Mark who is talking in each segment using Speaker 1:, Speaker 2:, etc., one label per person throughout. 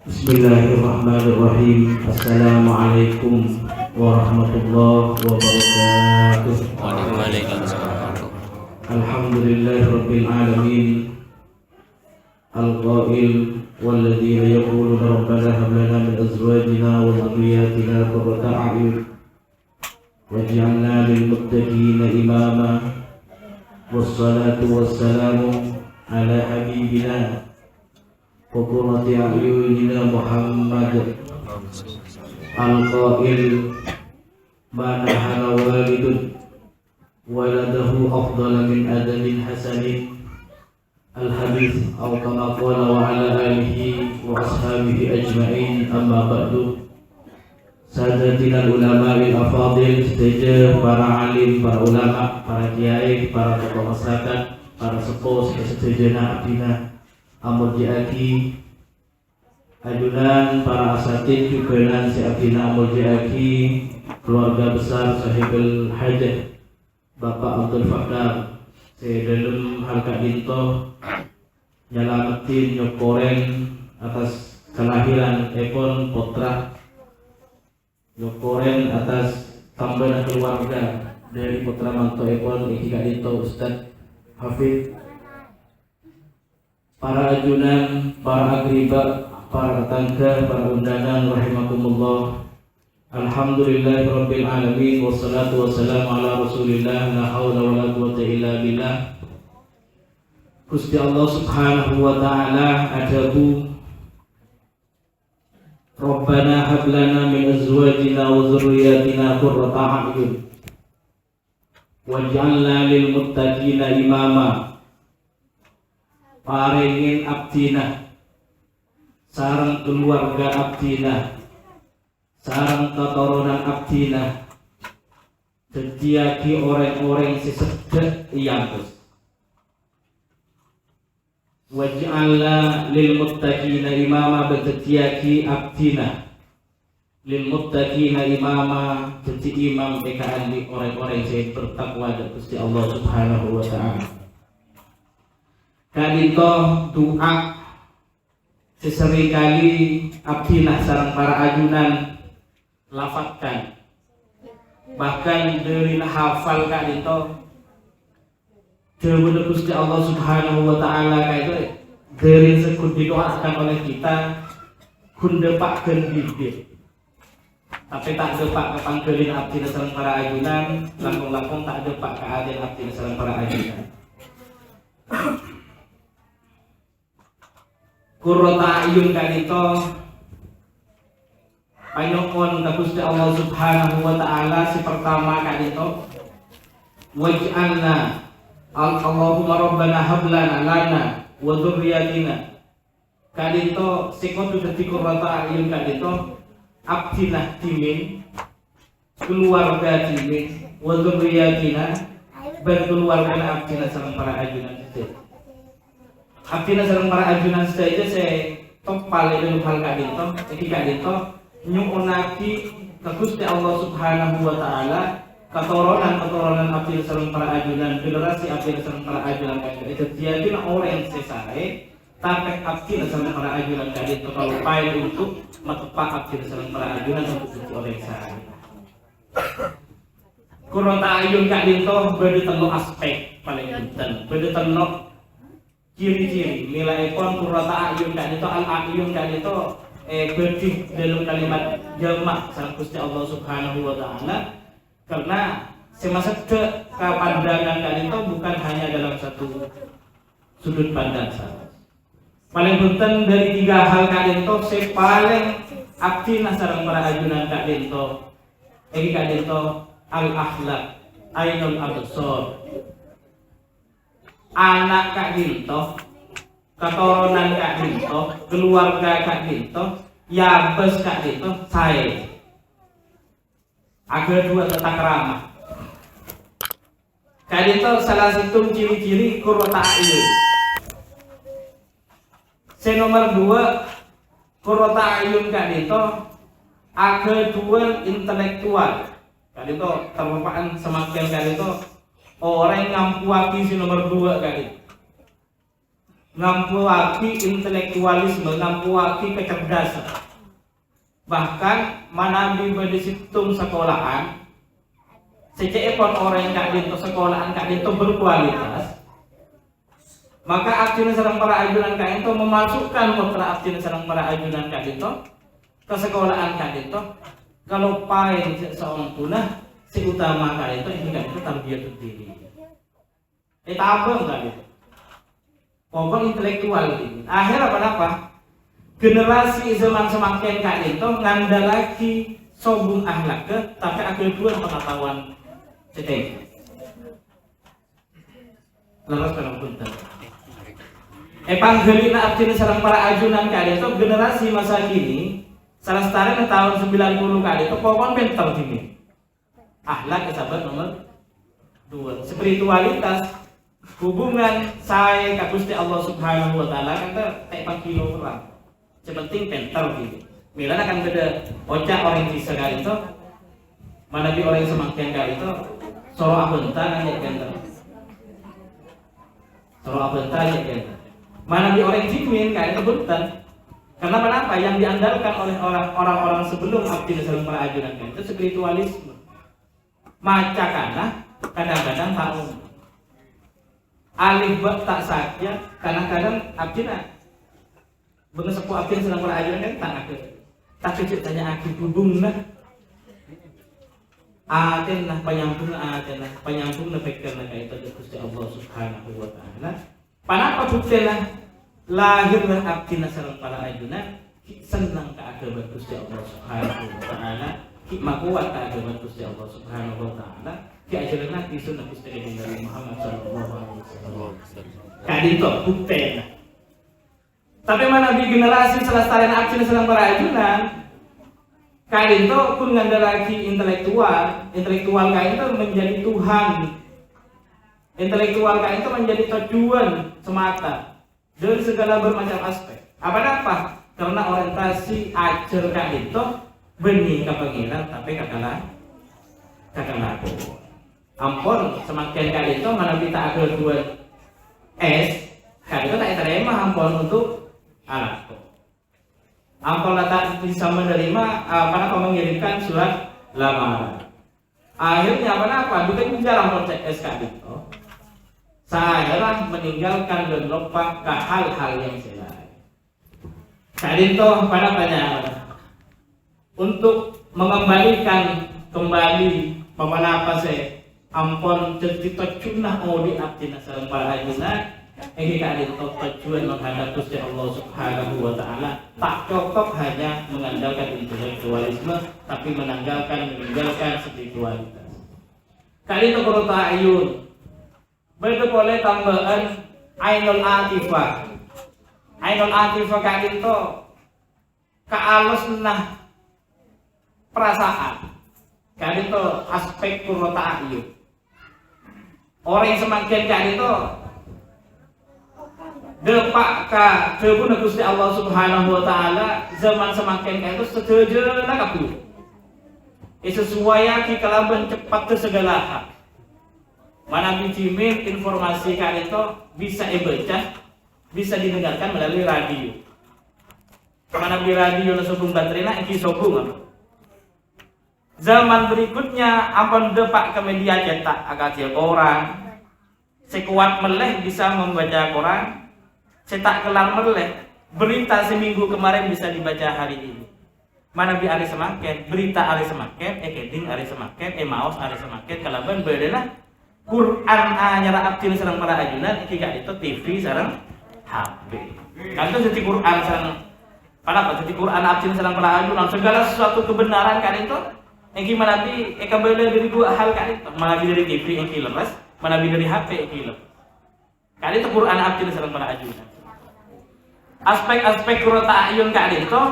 Speaker 1: Bismillahirrahmanirrahim. Assalamualaikum warahmatullahi wabarakatuh.
Speaker 2: Waalaikumsalam.
Speaker 1: Alhamdulillahirabbil alamin. Al-qail walladzina yaquluna rabbana hab lana min azwajina wa dhurriyyatina qurrata a'yun waj'alna lil muttaqina imama. Wassalatu wassalamu ala habibina wa qurrati a'yunina Muhammad al-qail ma nahana walidun waladahu afdala min adabin hasanin al-hadith aw kama qala wa ala alihi wa ashabihi ajma'in. Amma ba'du. Sadatina ulama al-afadil, sejajar para alim, para ulama, para kiai, para tokoh masyarakat, para sepuh sedejana abdina amur diaki ajunan, para asatid juga nan si abdina amur diaki, keluarga besar sahibul hajat Bapak Abdul Fakar dalam harga dinto nyalamatin nyokoren atas kelahiran Epon Potra, nyokoren atas tambahan keluarga dari Putra Manto Epon Iki Kadinto Ustadz Hafid, para ajunan, para agriba, para tetangga, para undangan rahimakumullah. Alhamdulillahirabbil alamin wassalatu wassalamu ala Rasulillah la haula wala quwwata illa billah. Gusti Allah Subhanahu wa taala adabu Rabbana hab lana min azwajina wa dhurriyyatina qurrata a'yun waj'alna lil muttaqina imama. Paringin abdina sareng keluarga abdina sareng keturunan abdina dadiaki orang-orang sesedek iyangkus. Waj'alna lil muttaqina imama, dadiaki abdina lil muttaqina imama, dadi imam PKN di orang-orang sing bertakwa kepada Gusti Allah Subhanahu wa taala. Kadito doa sesekali abdina sareng para ajunan lafadzkan, bahkan dari hafal kadito dewe Gusti Allah Subhanahu wa taala kaitu dari sekut didoakan oleh kita kun depakkeun bibir tapi tak depak kepangkelin abdina sareng para ajunan, langkung-langkung tak depak ka aden abdina sareng para ajunan. Qurrata a'yun kadito panyokon ka Gusti Allah Subhanahu wa taala. Si pertama kadito waj'alna Allahumma rabbana hab lana wa dhurriyyatina. Kadito sikotu dadi qurrata a'yun kadito abdina timin, keluarga timin, wa dhurriyyatina ben keluarga abdina sareng para ajunan sedaya. Abdina sareng para ajunan sedaya saya top paling dalam hal kadito iki kadito nyuunaki ka Gusti Allah Subhanahu wa taala keturunan abdina sareng para ajunan, generasi abdina sareng para ajunan kadito jadi orang sesare tapek abdina sareng para ajunan kadito kalau upaya untuk matepak abdina sareng para ajunan untuk jadi orang sesare. Qurrata a'yun kadito bade telu aspek paling penting, bade telu ciri-ciri nilai pon qurrata a'yun kadito. Al-a'yun kadito berarti dalam kalimat jamak sang Gusti Allah Subhanahu wa taala, karena semasa kepandangan kadito bukan hanya dalam satu sudut pandang saja. Paling penting dari tiga hal kadito se paling abdina sareng para ajunan kadito iki kadito al-akhlak ainul absar. Anak Kak Dinto, keturunan Kak Dinto, keluarga Kak Dinto, ya bes Kak Dinto, saya ada dua tata krama. Kak Dinto salah satu ciri-ciri qurrata a'yun. Nomor dua qurrata a'yun Kak Dinto ada dua intelektual. Kak Dinto terpapan semakin Kak Dinto orang ngampuaki si nomor 2 kali. ngampuaki intelektualisme, ngampuaki kecerdasan. Bahkan manabi berdisitung sekolahan, secepon orang kak dinto sekolahan kak dinto berkualitas, maka abdina sareng para ajunan kak dinto memasukkan putra abdina sareng para ajunan kak dinto ke sekolahan kak dinto. Kalau paling seorang punah, si utama kak dinto ini kak dinto tarbiyatut diri. Tabang kak dinto. Pokok intelektual ini. Akhirnya apa? Generasi zaman semakin kak dinto ngandalaki sobung ahlak ke, tapi akhirnya pengetahuan cetek. Lepas kalau punten. Panggelina abdina sareng para ajunan kak dinto generasi masa kini, salah setara tahun 90 kak dinto pokok pinter ini. Ahlak sahabat nomor 2. Spiritualitas, hubungan saya ke Gusti Allah Subhanahu wa taala kata tak kilo orang. Sepenting pinter gitu. Milan akan beda ocak orang di sekali itu, mana di orang semakin kali itu, soro abentan aja pinter. Soro abentan aja pinter. Mana di orang jimin kali itu buntan. Karena kenapa? Yang diandalkan oleh orang-orang sebelum abdi sareng para ajunan itu spiritualisme. Maca kana kadang-kadang tahu. Alif ba tak saja kadang-kadang abdina. Bener sepuh abdina sareng para ajunan kan tak ada. Tak kecil tanya aki hubung nah. Aten lah penyampung nepekkan kayak itu Gusti Allah Subhanahu wa taala. Panapa buktilah lahirlah abdina sareng para ajunan senang ke agama Gusti Allah Subhanahu wa taala. Hikmah kuat ke agama Gusti Allah Subhanahu wa taala. Ki ajaran Nabi sunnah Gusti Nabi Muhammad sallallahu alaihi wasallam. Kadito buktinya. Tapi mana di generasi selestarian abdina sareng para ajunan kadito pun ngandalaki intelektual kain itu menjadi Tuhan. Intelektual kain itu menjadi tujuan semata dari segala bermacam aspek. Apa? Karena orientasi ajar kain itu benih kepengiran tapi katalah aku. Ampun semakin kali itu mana kita agar dua kali itu tak terima ampun untuk anakku. Ampun tak bisa menerima karena mengirimkan surat lamaran. Akhirnya apa? Bukan jarang proses kali itu. Saya meninggalkan dan lupa ke hal-hal yang selain. Kali itu tanya untuk mengembalikan kembali apa saya ampun cerita cunah di abdina sareng para ajunan ini kadin tujuan menghadap Gusti Allah Subhanahu wa taala tak cukup hanya mengandalkan intelektualisme tapi meninggalkan spiritualitas. Kali itu kalau ta'ayun betul boleh tambahan ainul atifah. Ainul atifah kali itu kealus nah perasaan. Kali itu aspek qurrata a'yun. Orang yang semakin kali itu depak ka debuna Gusti Allah Subhanahu wa taala zaman semakin kali itu setuju nak aku. Sesuai ki kalaban cepat ke segala hal. Mana bijimin informasi kali itu bisa dibaca, bisa didengarkan melalui radio. Mana di radio sobung baterai nak iki sobung apa? Zaman berikutnya ampun depak ke media cetak agak koran. Sekuat meleh bisa membaca koran. Cetak kelar meleh. Berita seminggu kemarin bisa dibaca hari ini. Mana bi hari semakin, berita hari semakin, keding hari semakin, maos hari semakin, kalaban bedana Quran nyara abdina sareng para ajunan iki gak itu TV sareng HP. Kan itu jadi Quran sareng Kenapa? Jadi Quran abdina sareng para ajunan segala sesuatu kebenaran kan itu gimana bi kembali dari dua hal kan itu mana dari TV yang leres mana dari HP yang kali itu Quran abdina sareng para ajunan aspek-aspek qurrata a'yun kali itu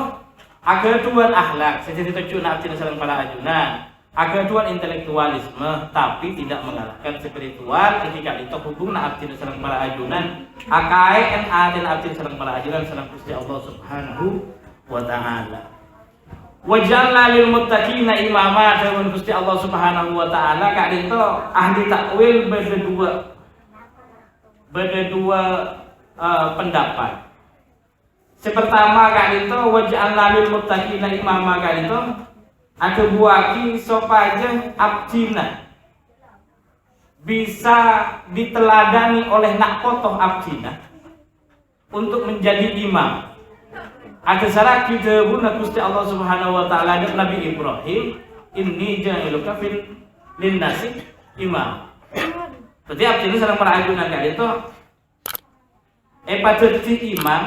Speaker 1: agak tuan akhlak jadi tujuan abdina sareng para ajunan agak tuan intelektualisme tapi tidak mengalahkan spiritual ini kali itu hubungan abdina sareng para ajunan akae dan abdina sareng para ajunan sareng Gusti Allah Subhanahu wa taala. Wajalna lil muttaqina imama dawuh Gusti Allah Subhanahu wa taala kadin to ahli takwil beda dua pendapat. Sepertama kali itu waj'alna lil muttaqina imama kali itu ada buaki sopaja abdina bisa diteladani oleh nak kotoh abdina untuk menjadi imam. Ada syarat kita guna Gusti Allah Subhanahu wa taala dan Nabi Ibrahim, inni ja'iluka fil linnasi imam. Berarti abdina sedang perajunan kali itu pada imam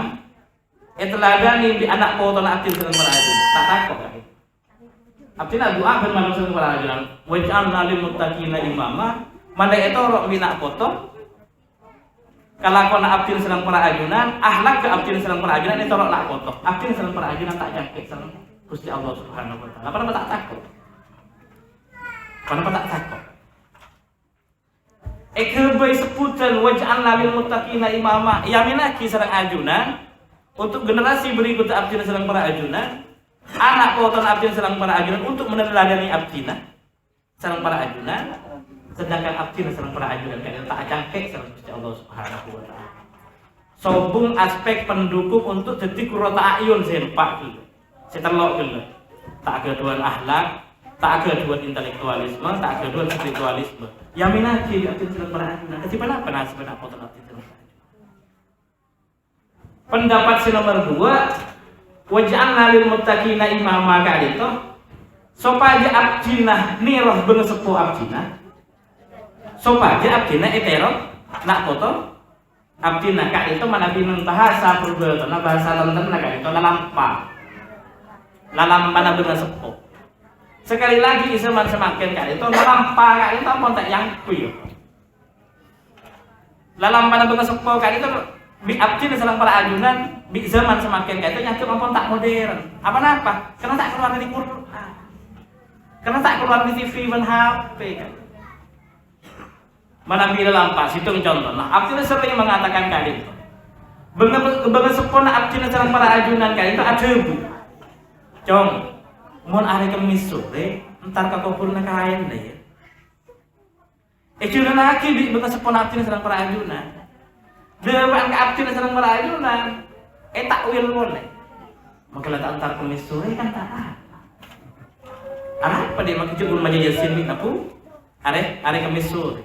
Speaker 1: teladani di anak kotoh abdina sedang perajunan. Tak takut kan? Abdina doa ben manung sedang perajunan. Waj'alna lil muttaqina imama. Mana itu rok bina kotoh. Kalau kau nak abdin sedang perajunan, ahlak ke abdin sedang perajunan itu rok nak kotoh. Abdin sedang perajunan tak jangkit sama Gusti Allah Subhanahu wa taala. Kenapa tak takut? Kenapa tak takut? Kebai sebutan waj'alna lil muttaqina imama. Yaminaki sedang ajunan untuk generasi berikut abdin sedang perajunan. Anak kotoh abdin sedang perajunan untuk meneladani abdina sedang perajunan. Sedangkan abdina sedang perajunan kan tak jangkek sama Gusti Allah Subhanahu wa taala. Sobung aspek pendukung untuk jadi qurrata ayun sempak gitu. Setelok gitu. Tak keduan akhlak, tak keduan intelektualisme, tak keduan spiritualisme. Yaminaki abdin sedang perajunan. Kecipan apa nasib anak kotoh abdin sedang perajunan. Pendapat si nomor 2, waj'alna lil muttaqina imama kali itu sopaja abdina niroh bener sepuh abdina. Sopaja abdina etero nak koto abdina kak itu mana binung bahasa perbedaan bahasa lenten kak itu lalampa mana bener sepuh. Sekali lagi iseman semakin kak itu lalampa kak itu apa tak yang kuyo. Lalampa mana bener sepuh kak itu bi abdina sedang perajunan bi zaman semakin kak itu nyatu ampun tak modern. Apa karena tak keluar dari Quran, karena tak keluar di TV dan HP kan. Mana bila lampas, hitung contoh. Nah, abdina sering mengatakan kali itu. Bengen sepona abdina sedang perajunan kali itu ada bu. Cong, mohon hari kemis sore, entar kau purna kain deh. Curang lagi di bengen sepona abdina sedang perajunan. Dewan ke abdina sedang perajunan. Takwil boleh. Maka tak entar kemis sore kan tak ada. Apa dia makin cukup majajasin ni aku? Hari kemis sore.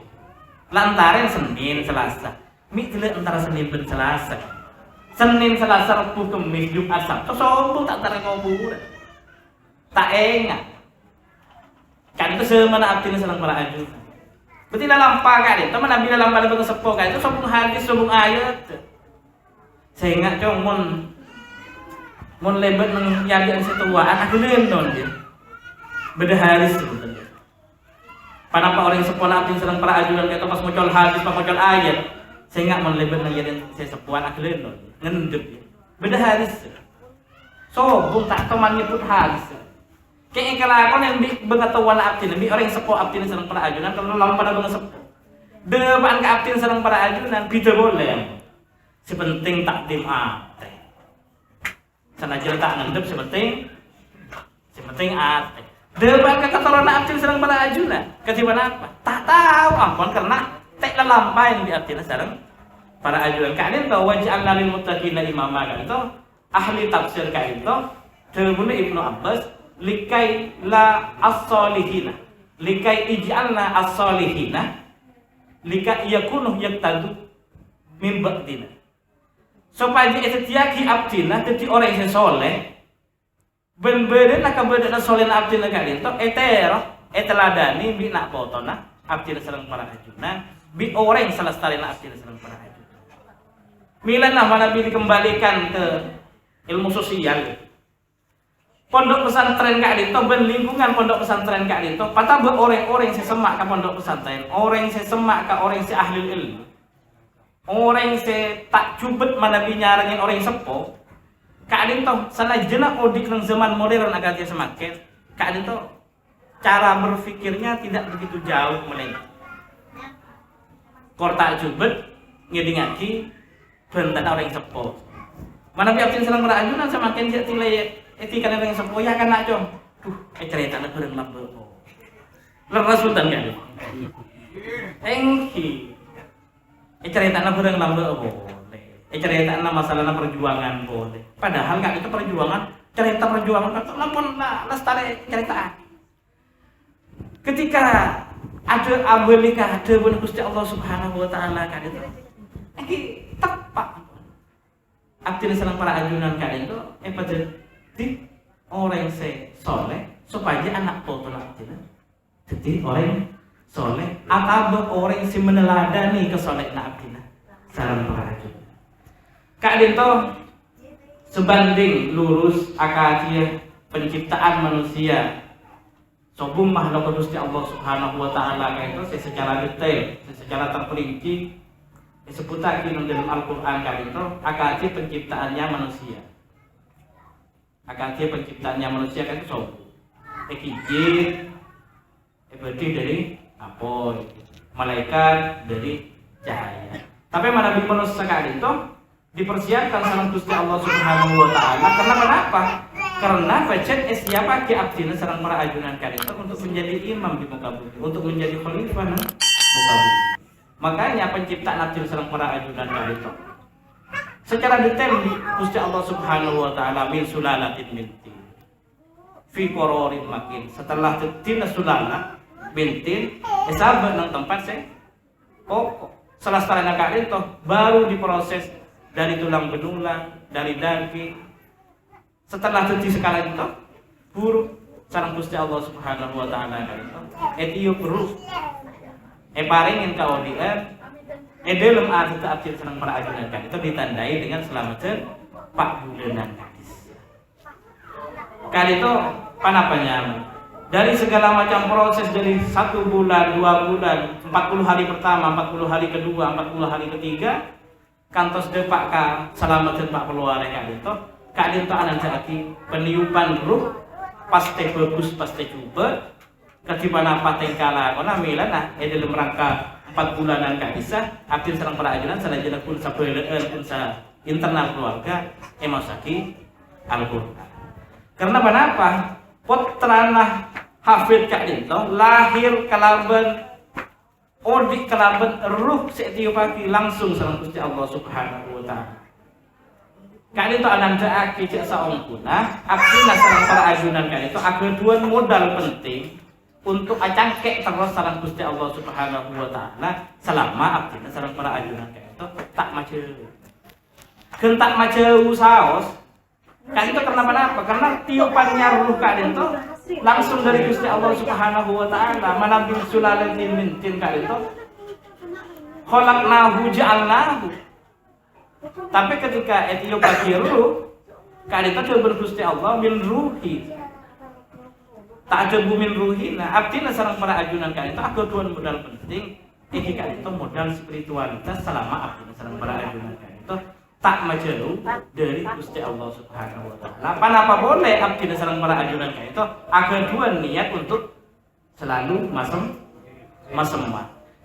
Speaker 1: Lantaran Senin Selasa. Mi dile antara Senin dan Selasa. Senin Selasa Rabu Kamis Jumat Sabtu sombong tak antara kubur. Tak ingat. Kan itu semana abdina sedang perajunan. Berarti dalam pakai itu mana bila dalam pada bentuk sepuh itu sombong hadis sombong ayat. Saya ingat cong mon lebat menyajian setuaan aku lenon dia. Beda hadis sebetulnya. Kenapa orang sepona abdin sedang perajunan kata pas muncul hadis, pas muncul ayat, saya ingat melebet menjadi saya sepuan akhirin ngendep. Beda hadis. Sobung tak teman nyebut hadis. Kayak kalau yang bengetahuan abdin, orang sepuh abdin sedang perajunan kalau lawan pada beng sepuh. Depan ke abdin sedang perajunan tidak boleh. Sepenting takdim ate. Sana tak ngendep sepenting ate. Depan ke keturunan abdin sedang perajunan. Ketiban apa? Tak tahu ampun karena tek lalampai yang di abdin sedang perajunan. Kalian tahu waj'alna lil muttaqina imama kan itu ahli tafsir kan itu Dawuh Ibnu Abbas likai la as-solihina likai ij'alna as-solihina likai yakunu yaktadu min ba'dina supaya etiaki abdina jadi orang yang soleh ben-beden nak kabeden soleh abdina kali itu eteladani bi nak potona abdina sedang perajunan bi orang selesai abdina sedang perajunan milan mana bi dikembalikan ke ilmu sosial pondok pesantren kak dito ben lingkungan pondok pesantren kak dito patah be orang-orang sesemak ke pondok pesantren orang sesemak ke orang se ahli ilmu orang se tak cubet mana bi nyarangin orang sepo kak dito sana jenak odik ng zaman modern agak dia semakin kak dito cara berpikirnya tidak begitu jauh melenceng korta cubet ngedingaki bentan orang sepo mana bi abdin sedang perajunan semakin dia tilai etika yang sepo ya kan nak com cerita nak bereng lambe leres sultan kan engki cerita nak bereng lambe boleh cerita masalah perjuangan boleh. Padahal kak itu perjuangan, cerita perjuangan kan lampun lestari cerita. Ketika ada abelika ada pun Gusti Allah Subhanahu wa taala kan itu. Iki tepat. Abdina sareng para ajunan kan itu pada di orang soleh supaya anak putra abdina. Jadi orang soleh atau orang si meneladani kesolehan abdina sareng para ajunan. Kak itu sebanding lurus akadiah penciptaan manusia sobum makhluk Gusti Allah Subhanahu wa taala kayak itu secara detail, secara terperinci disebut lagi dalam Al-Qur'an kayak itu akadi penciptaannya manusia. Akadi penciptaannya manusia kan itu sobum. Ekijin berarti dari apa? Malaikat dari cahaya. Tapi mana di manusia kayak itu dipersiapkan sama Gusti Allah Subhanahu wa taala karena kenapa? Karena bacaan siapa ki abdina sareng para ajunan kan itu untuk menjadi imam di muka bumi, untuk menjadi khalifah di muka bumi. Makanya penciptaan abdina sareng para ajunan kan itu secara detail di Gusti Allah Subhanahu wa taala min sulalatin min tin fi qararin makin. Setelah tin sulala bintin sahabat nang tempat saya pokok selesai kan itu baru diproses dari tulang belulang, dari daging. Setelah cuci sekali itu buruk sareng Gusti Allah Subhanahu wa taala kan itu etiup ruh paringin ka ODR delem arti abdi sareng para ajunan kan itu ditandai dengan selamatan 4 bulanan gadis. Kan itu panapanya dari segala macam proses dari 1 bulan, 2 bulan, 40 hari pertama, 40 hari kedua, 40 hari ketiga kantos depak ka selamatan 40 hari kan itu anak jadi peniupan ruh pasti bagus pasti coba ketibana pateng kala kona milana dalam rangka 4 bulanan kak bisa abdin sareng para ajunan salajana pun sabeuleun pun sa internal keluarga masaki Al-Qur'an. Karena kenapa? Putrana hafid kak dinto lahir kalaban odik kalaban ruh setiupaki langsung sareng Gusti Allah Subhanahu wa taala. Kali itu ananda aki cek saungkuna, abdina sareng para ajunan kali itu ageduan modal penting untuk acangkek terus sareng Gusti Allah Subhanahu wa taala selama abdina sareng para ajunan kali itu tak maceu. Gentak maceu saos. Kan itu kenapa? Karena tiupannya ruh kali itu langsung dari Gusti Allah Subhanahu wa taala, manabil sulalatin min tin kali itu. Khalaqnahu ja'alnahu. Tapi ketika etiup bagi ruh, kan itu coba Gusti Allah min ruhi. Tak ada min ruhi. Nah, abdina sareng para ajunan kan itu ageduan modal penting. Iki kan itu modal spiritualitas selama abdina sareng para ajunan kan itu tak majelu dari Gusti Allah Subhanahu wa taala. Apa boleh abdina sareng para ajunan kan itu ageduan niat untuk selalu masem.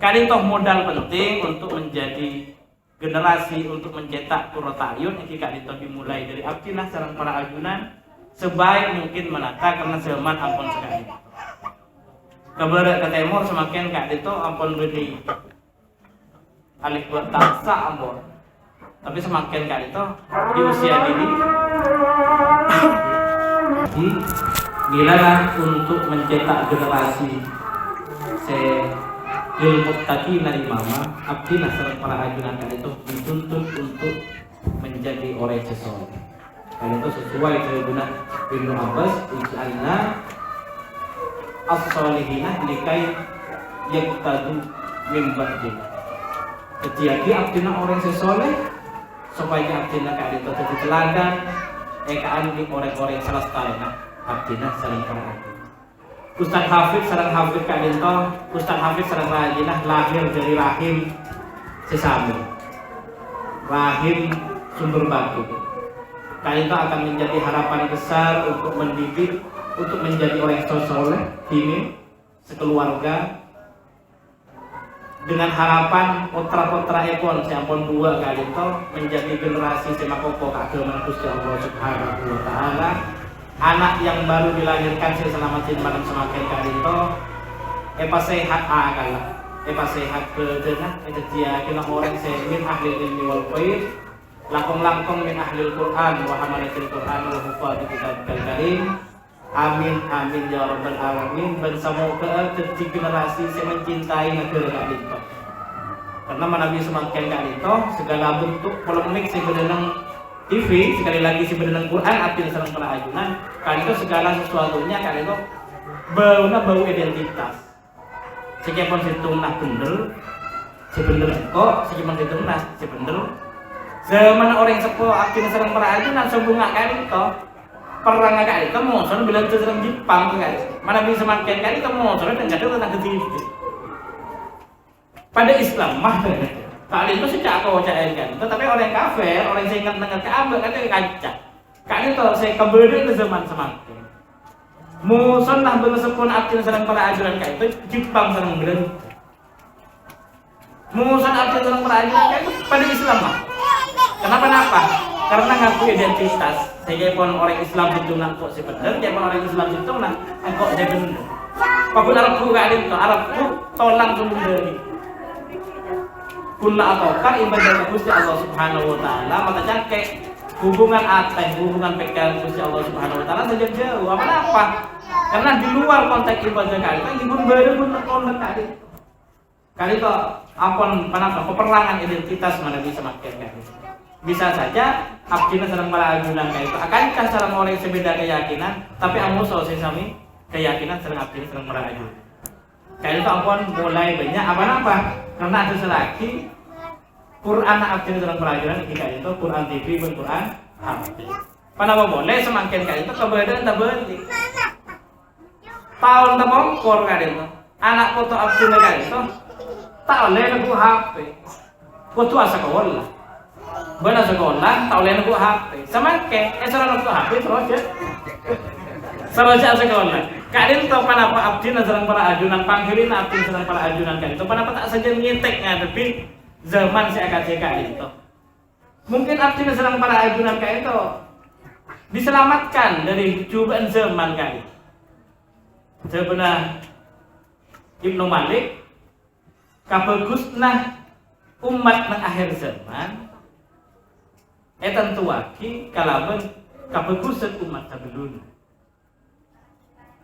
Speaker 1: Kan itu modal penting untuk menjadi generasi untuk mencetak Qurratayun yang kak itu dimulai dari abdinah sareng para ajunan sebaik mungkin menata karena zaman ampun sekali kebarat ke timur semakin kak itu ampun beri alif buat taksa ampun tapi semakin kak itu di usia dini gila untuk mencetak generasi muttaqina imama abdina sareng para ajunan kan itu dituntut untuk menjadi orang sesoleh. Dan itu sesuai dengan Ibnu Abbas ij'alna as-solihina likai yaqtadu min ba'dina. Jadi abdina orang sesoleh supaya abdina kan itu jadi teladan kaan di orang-orang selesai abdina sareng para ajunan. Ustaz Hafid sareng Hafid Kak Dinto, Ustaz Hafid sareng Rajinah lahir dari rahim sesami, rahim sumber batu. Kak Dinto akan menjadi harapan besar untuk mendidik, untuk menjadi orang soleh, ini sekeluarga dengan harapan putra-putra epon siapun dua Kak Dinto menjadi generasi semakoko keagamaan Gusti Allah Subhanahu wa taala. Anak yang baru dilahirkan saya selamatin malam semakin kadito sehat kala sehat ke denah itu dia kena orang saya min ahli ilmi wal qaid langkong-langkong min ahlil Quran wa hamalatil Quran wa hufadz kitabil karim. Amin amin ya rabbal alamin. Dan semoga ketiga generasi yang mencintai negara kak dito. Karena Nabi semakin kak dito segala bentuk polemik sebenarnya TV sekali lagi sebenarnya Quran artinya serang para ajunan kali itu segala sesuatunya kali itu bau identitas. Sekipun situng nah bener, sebener kok sekipun situng nah sebener. Zaman orang sepo artinya serang para ajunan sembunga kali itu perang kali itu musuh bilang itu serang Jepang kali. Mana bisa semakin kali itu musuh dan jatuh tentang ketiga. Pada Islam mah kali itu sejak aku baca kan, tetapi orang kafir, orang yang ingat dengan Ka'bah kan itu kaca. Kali itu saya kebeda ke zaman semakin. Muson lah bersepun artinya serang para ajuran kayak itu Jepang serang berhenti. Muson artinya serang para ajuran kayak itu pada Islam mah. Kenapa? Karena ngaku identitas. Saya pun orang Islam itu ngaku si benar, saya pun orang Islam itu ngaku saya benar. Apapun Arabku gak ada itu, Arabku tolong semua dari. Kula ataukah ibadah Gusti Allah Subhanahu wa taala, makanya kayak hubungan hubungan pegang Gusti Allah Subhanahu wa taala saja jauh. Apa? Karena di luar konteks ibadah kali itu ibu baru pun terkonek kali itu apa peperangan identitas mana bisa makin kali. Bisa saja abdina sedang para ajunan kali itu akankah salah orang yang sebeda keyakinan tapi amu selesai sami keyakinan sedang abdina sedang para ajunan. Kali itu ampun mulai banyak apa? Karena ada selagi Quran abdina dalam pelajaran kita itu Quran TV pun Quran HP. Panapa boleh semakin kali itu keberadaan tak berhenti. Tahun tak mongkor kali itu. Anak foto abdina kali itu tak oleh lagu HP. Foto sekolah. Benar sekolah tak oleh lagu HP. Semakin esok lagu HP terus ya. Sahaja sekolah. Kalian tahu kenapa abdi nazarang para ajunan panggilin abdi nazarang para ajunan kan itu kenapa tak saja nyetek ngadepi zaman si AKCK itu. Mungkin abdi nazarang para ajunan kan itu diselamatkan dari cobaan zaman kali. Sebenarnya Ibnu Malik kabagusna umat nang akhir zaman tentu waki kalaban kabagusan umat sabelun.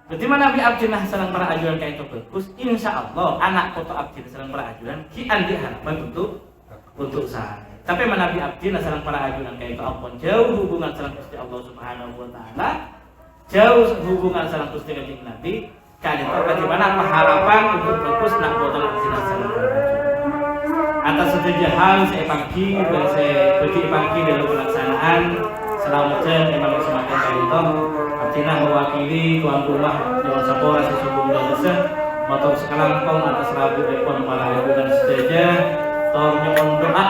Speaker 1: Berarti mana Nabi Abdinah serang para ajuran kayak itu bagus, insya Allah anak foto Abdinah serang para ajuran kian diharapkan untuk saya. Tapi mana Nabi Abdinah serang para ajuran kayak itu ampun jauh hubungan serang Gusti Allah Subhanahu wa taala, jauh hubungan serang Gusti Kanjeng Nabi. Kali itu bagaimana harapan untuk bagus nak botol Abdinah serang para ajuran. Atas setiap hal saya pagi dan saya beri pagi dalam pelaksanaan selamatkan memang semakin kali itu. Abdinah mewakili tuan rumah Jawa Sapora sesungguh dan desa motor sekelangkong atas rabu depon para ibu dan sedaja tor nyuwun doa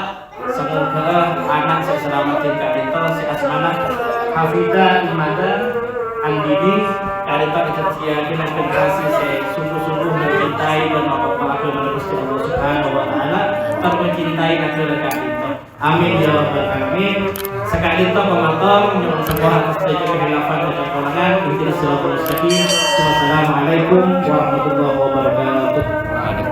Speaker 1: semoga anak saya selamatin Kak Dinto si Asmanah Hafidah Imadan Andidi Kak Dinto ditersiakan dan kasih saya sungguh-sungguh mencintai dan mengapa Gusti Allah Subhanahu wa taala tak mencintai negara Kak Dinto. Amin ya rabbal alamin. Sekali itu pengatur menyuruh sebuah setuju kehilafan dan kekolangan intinya selalu mustaqim. Wassalamualaikum warahmatullahi wabarakatuh.